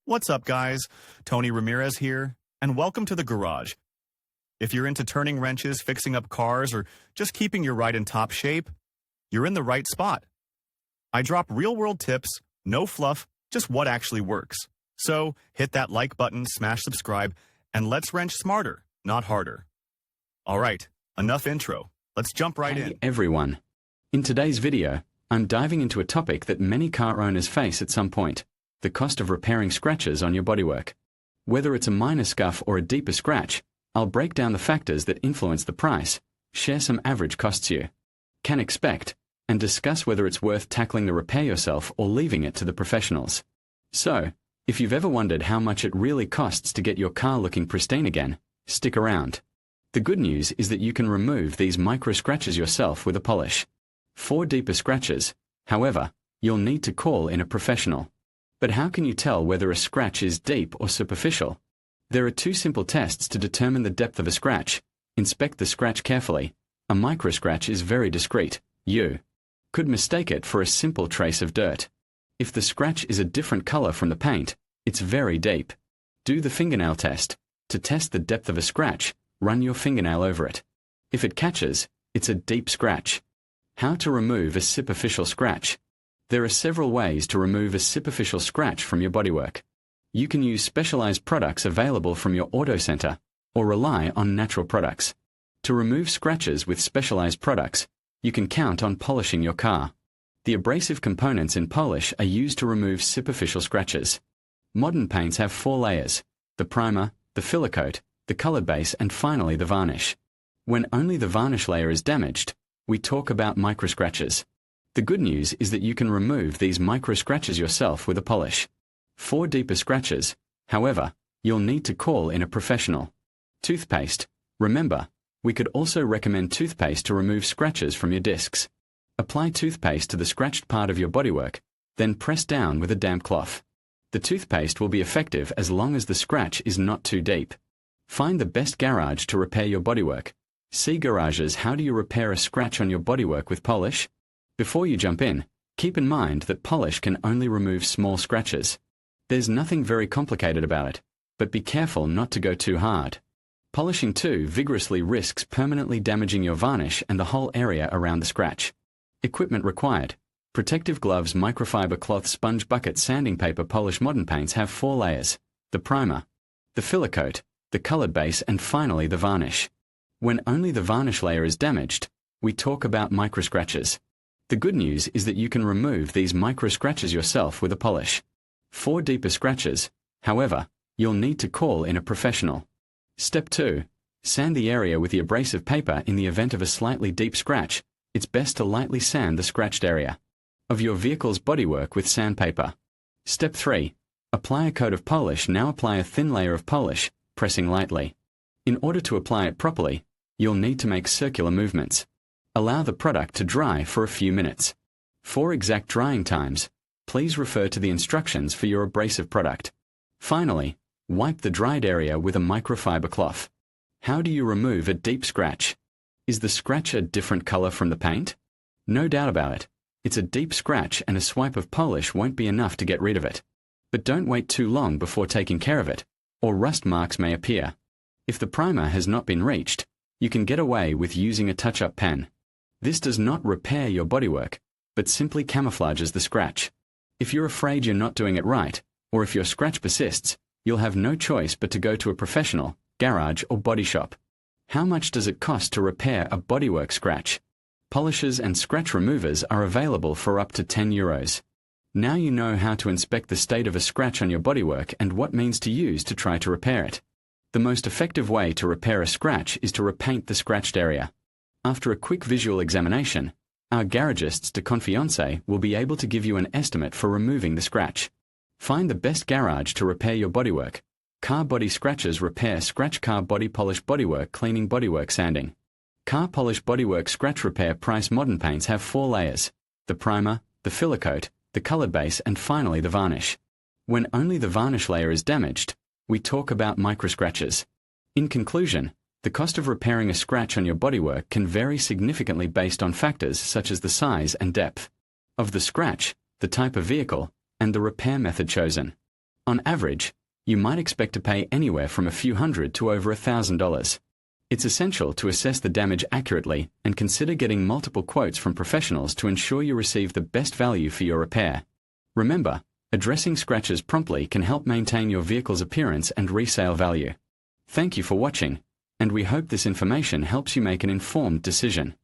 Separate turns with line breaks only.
What's up, guys? Tony Ramirez here, and welcome to the garage. If you're into turning wrenches, fixing up cars, or just keeping your ride in top shape, you're in the right spot. I drop real-world tips, no fluff, just what actually works. So hit that like button, smash subscribe, and let's wrench smarter, not harder. All right, enough intro. Let's jump right in.
Hey everyone. In today's video, I'm diving into a topic that many car owners face at some point: the cost of repairing scratches on your bodywork. Whether it's a minor scuff or a deeper scratch, I'll break down the factors that influence the price, share some average costs you can expect, and discuss whether it's worth tackling the repair yourself or leaving it to the professionals. So, if you've ever wondered how much it really costs to get your car looking pristine again, stick around. The good news is that you can remove these micro scratches yourself with a polish. For deeper scratches, however, you'll need to call in a professional. But how can you tell whether a scratch is deep or superficial? There are two simple tests to determine the depth of a scratch. Inspect the scratch carefully. A micro scratch is very discreet. You could mistake it for a simple trace of dirt. If the scratch is a different color from the paint, it's very deep. Do the fingernail test. To test the depth of a scratch, run your fingernail over it. If it catches, it's a deep scratch. How to remove a superficial scratch? There are several ways to remove a superficial scratch from your bodywork. You can use specialized products available from your auto center, or rely on natural products. To remove scratches with specialized products, you can count on polishing your car. The abrasive components in polish are used to remove superficial scratches. Modern paints have 4 layers: the primer, the filler coat, the colored base, and finally the varnish. When only the varnish layer is damaged, we talk about micro scratches. The good news is that you can remove these micro scratches yourself with a polish. For deeper scratches, however, you'll need to call in a professional. Toothpaste. Remember, we could also recommend toothpaste to remove scratches from your discs. Apply toothpaste to the scratched part of your bodywork, then press down with a damp cloth. The toothpaste will be effective as long as the scratch is not too deep. Find the best garage to repair your bodywork. See Garages How Do You Repair a Scratch on Your Bodywork with Polish? Before you jump in, keep in mind that polish can only remove small scratches. There's nothing very complicated about it, but be careful not to go too hard. Polishing too vigorously risks permanently damaging your varnish and the whole area around the scratch. Equipment required: protective gloves, microfiber cloth, sponge bucket, sanding paper. Polish modern paints have 4 layers: the primer, the filler coat, the colored base, and finally the varnish. When only the varnish layer is damaged, we talk about micro scratches. The good news is that you can remove these micro scratches yourself with a polish. For deeper scratches, however, you'll need to call in a professional. Step 2. Sand the area with the abrasive paper. In the event of a slightly deep scratch, it's best to lightly sand the scratched area of your vehicle's bodywork with sandpaper. Step 3. Apply a coat of polish. Now apply a thin layer of polish, pressing lightly. In order to apply it properly, you'll need to make circular movements. Allow the product to dry for a few minutes. For exact drying times, please refer to the instructions for your abrasive product. Finally, wipe the dried area with a microfiber cloth. How do you remove a deep scratch? Is the scratch a different color from the paint? No doubt about it. It's a deep scratch and a swipe of polish won't be enough to get rid of it. But don't wait too long before taking care of it, or rust marks may appear. If the primer has not been reached, you can get away with using a touch-up pen. This does not repair your bodywork, but simply camouflages the scratch. If you're afraid you're not doing it right, or if your scratch persists, you'll have no choice but to go to a professional, garage, or body shop. How much does it cost to repair a bodywork scratch? Polishers and scratch removers are available for up to €10. Now you know how to inspect the state of a scratch on your bodywork and what means to use to try to repair it. The most effective way to repair a scratch is to repaint the scratched area. After a quick visual examination, our garagists de confiance will be able to give you an estimate for removing the scratch. Find the best garage to repair your bodywork. Car body scratches repair. Scratch car body polish, bodywork cleaning, bodywork sanding. Car polish, bodywork scratch repair. Price. Modern paints have 4 layers: the primer, the filler coat, the colored base, and finally the varnish. When only the varnish layer is damaged, we talk about micro scratches. In conclusion, the cost of repairing a scratch on your bodywork can vary significantly based on factors such as the size and depth of the scratch, the type of vehicle, and the repair method chosen. On average, you might expect to pay anywhere from a few hundred to over $1,000. It's essential to assess the damage accurately and consider getting multiple quotes from professionals to ensure you receive the best value for your repair. Remember, addressing scratches promptly can help maintain your vehicle's appearance and resale value. Thank you for watching, and we hope this information helps you make an informed decision.